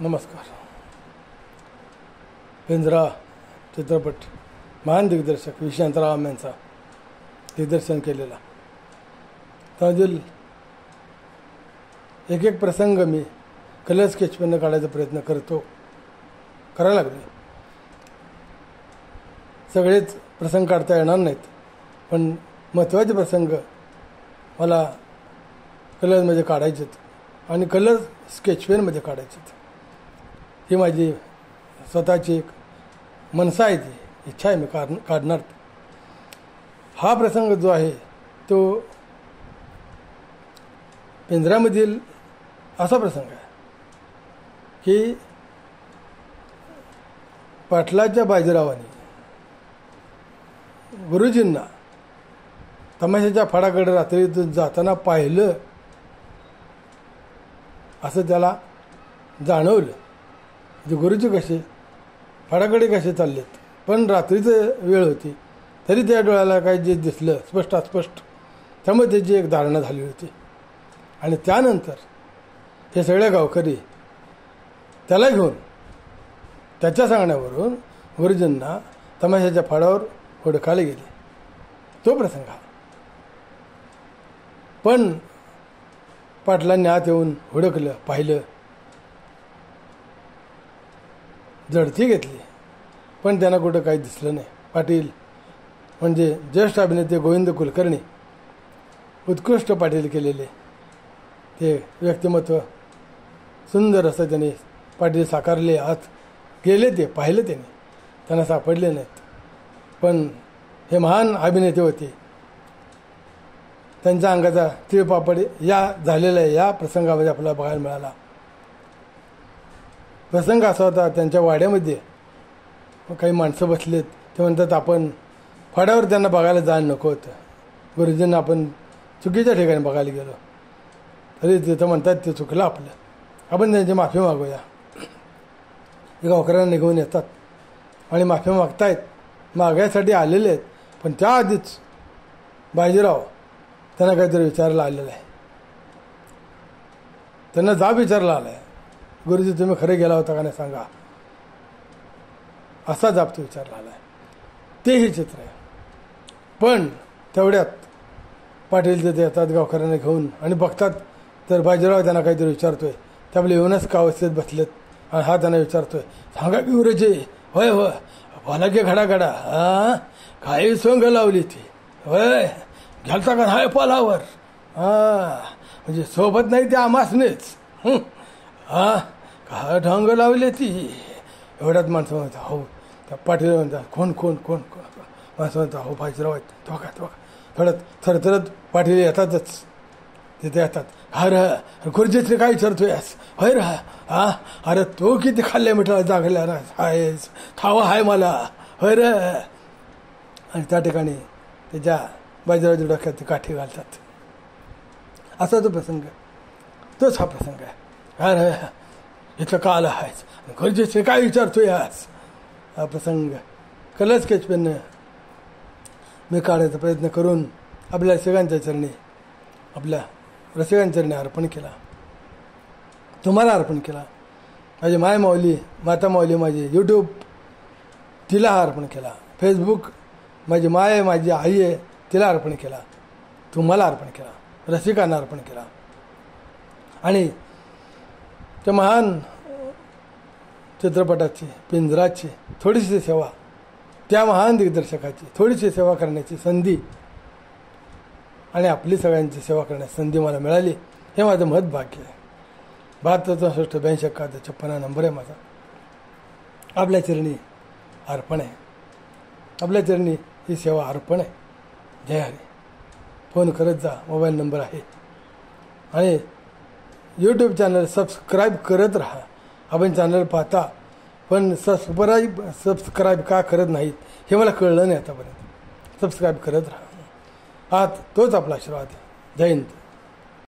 नमस्कार. पिंजरा चित्रपट महान दिग्दर्शक विशांतराव यांचा दिग्दर्शन केलेला. त्यामधील एक एक प्रसंग मी कलर स्केच पेननं काढायचा प्रयत्न करायला लागले. सगळेच प्रसंग काढता येणार नाहीत, पण महत्त्वाचे प्रसंग मला कलरमध्ये काढायचेत आणि कलर स्केच पेनमध्ये काढायचेत. ही माझी स्वतःची एक मनसा आहे, ती इच्छा आहे, मी काढणार. हा प्रसंग जो आहे तो पिंजऱ्यामधील असा प्रसंग आहे की पाटलाच्या बाजीरावाने गुरुजींना तमाशाच्या फडाकडे रात्रीतून जाताना पाहिलं असं त्याला जाणवलं. म्हणजे गुरुजी कसे फडाकडे कसे चाललेत, पण रात्रीचं वेळ होती तरी त्या डोळ्याला काही जे दिसलं अस्पष्ट, त्यामुळे त्याची एक धारणा झाली होती. आणि त्यानंतर हे सगळे गावकरी त्याला घेऊन त्याच्या सांगण्यावरून गुरुजींना तमाशाच्या फडावर हुडकायला गेले. तो प्रसंग हा. पण पाटलांनी आत येऊन हुडकलं, पाहिलं, झडती घेतली, पण त्यांना कुठं काही दिसलं नाही. पाटील म्हणजे ज्येष्ठ अभिनेते गोविंद कुलकर्णी, उत्कृष्ट पाटील केलेले ते व्यक्तिमत्व, सुंदर असं त्यांनी पाटील साकारले. आत गेले, ते पाहिलं त्यांना सापडले नाहीत. पण हे महान अभिनेते होते, त्यांच्या अंगाचा तिळपापड या झालेल्या या प्रसंगामध्ये आपल्याला बघायला मिळाला. प्रसंग असा होता, त्यांच्या वाड्यामध्ये काही माणसं बसलेत. ते म्हणतात आपण फड्यावर त्यांना बघायला जायला नको होतं, गुरुजींना आपण चुकीच्या ठिकाणी बघायला गेलो. तरी तिथं म्हणतात ते चुकलं आपलं, आपण त्यांची माफी मागूया. गावकऱ्यांना निघून येतात आणि माफी मागतायत, मागायसाठी आलेले आहेत. पण त्याआधीच बाजीराव त्यांना काहीतरी विचारायला आलेलं आहे. त्यांना जाब विचारला आला आहे, गुरुजी तुम्ही खरे गेला होता का नाही सांगा, असा जाब तो विचारला आला आहे. ते हे चित्र आहे. पण तेवढ्यात पाटील तिथे येतात गावकऱ्यांना घेऊन आणि बघतात तर बाजीराव त्यांना काहीतरी विचारतोय. ते आपले येऊनच का अवस्थेत बसलेत आणि हा त्यांना विचारतोय, सांगा की गुरुजी. होय होय, बोला की घडा हां, काही सोंग लावली ती. होय, घ्यालता का हाय पालावर. म्हणजे सोबत नाही ते आमासनेच. हां, काय ढंग लावले ती. एवढ्यात माणसं म्हणतात हो. त्या पाटील म्हणतात कोण माणसं म्हणतात हो बाजीराव आहेत. तो काय थरथरत पाटील येतातच, तिथे येतात. अरे गुरुजीतले काय विचारतोयस. होय रा, अरे तो किती खाल्ल्या मिठाला जागल्या ना आहेस, ठावा आहे मला. होय रे. आणि त्या ठिकाणी त्याच्या बाजीरावच्या डोक्यात ते काठी घालतात. असा तो प्रसंग, तोच हा प्रसंग आहे. अरे इथं का आला आहेस, गुरुजीचे काय विचारतोय आज. हा प्रसंग कलर स्केच पेननं मी काढायचा प्रयत्न करून आपल्या सगळ्यांच्या चरणी, आपल्या रसिकांच्या चरणी अर्पण केला, तुम्हाला अर्पण केला. माझी मायमाऊली, माता माऊली माझी यूट्यूब, तिला अर्पण केला. फेसबुक माझी माय, माझी आई आहे, तिला अर्पण केला. तुम्हाला अर्पण केला, रसिकांना अर्पण केला. आणि त्या महान चित्रपटाची, पिंजराची थोडीशी सेवा, त्या महान दिग्दर्शकाची थोडीशी सेवा करण्याची संधी आणि आपली सगळ्यांची सेवा करण्याची संधी मला मिळाली. हे माझं महत्भाग्य आहे. 72-62-82-56 नंबर आहे माझा. आपल्या चरणी अर्पण आहे, आपल्या चरणी ही सेवा अर्पण आहे. जय हरी. फोन करत जा, मोबाईल नंबर आहे. आणि यूट्यूब चॅनल सबस्क्राईब करत राहा. आपण चॅनल पाहता पण सबस्क्राईब का करत नाहीत हे मला कळलं नाही आतापर्यंत. सबस्क्राईब करत राहा. तोच आपला आशीर्वाद. जय हिंद.